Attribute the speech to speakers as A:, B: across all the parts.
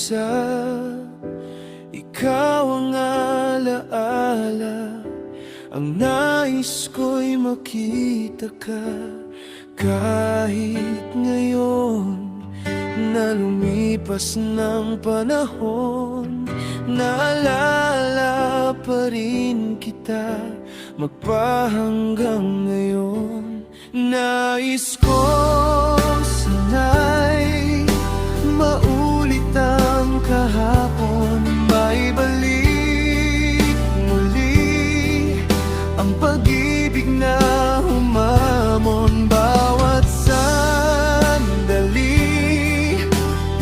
A: mag-isa. Ikaw ang alaala, ang nais ko'y makita ka. Kahit ngayon na lumipas ng panahon, naalala pa rin kita magpahanggang ngayon. Nais ko sana'y maulit ang kahapon, maibalik muli ang pag-ibig na humamon. Bawat sandali,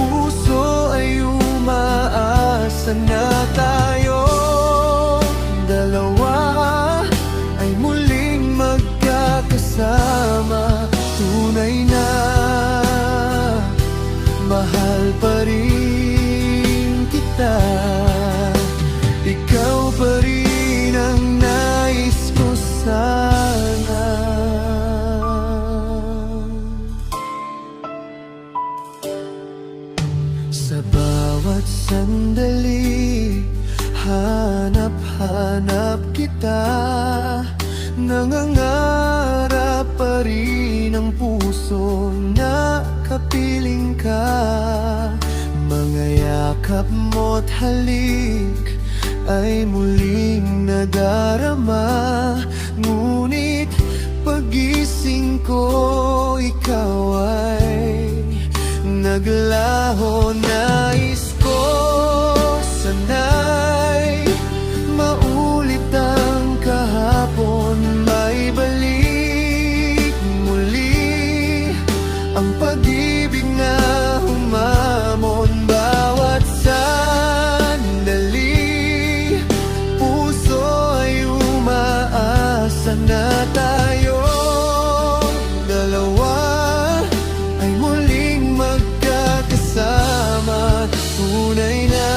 A: puso ay umaasa na tayong dalawa ay muling magkakasama. Tunay na mahal pa rin kita, ikaw pa rin ang nais ko sana. Sa bawat sandali, hanap-hanap kita, nangangarap pa rin ang puso na kapiling ka. Mga yakap mo't halik ay muling nadarama, ngunit pagising ko ikaw ay naglaho. Nais ko sana'y maulit ang kahapon, maibalik muli ang pag-ibig na humamon. Bawat sandali, puso ay umaasa na tayong dalawa ay muling magkakasama. Tunay na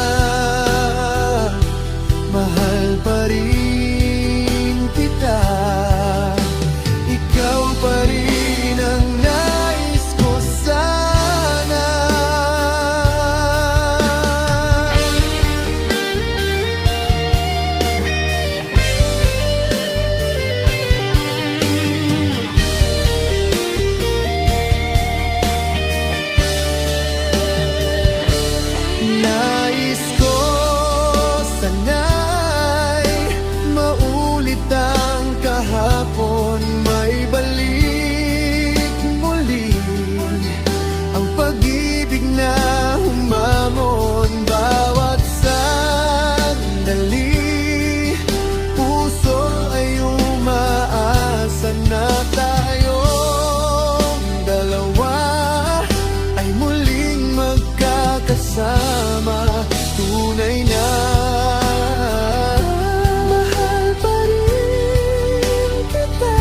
A: mahal pa rin kita, ikaw pa rin ang nais ko sana. Nais ko sana'y maulit ang kahapon, maibalik muli ang pag-ibig na humamon. Bawat sandali, puso ay umaasa na tayong dalawa ay muling magkakasama. Tunay na mahal pa rin kita,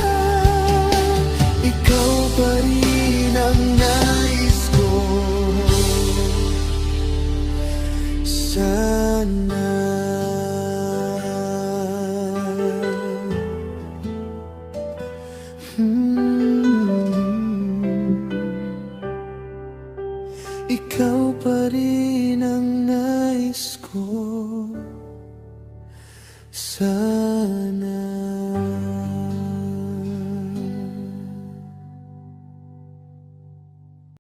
A: ikaw pa rin ang nais ko sana. Ikaw pa rin ang nais ko sana.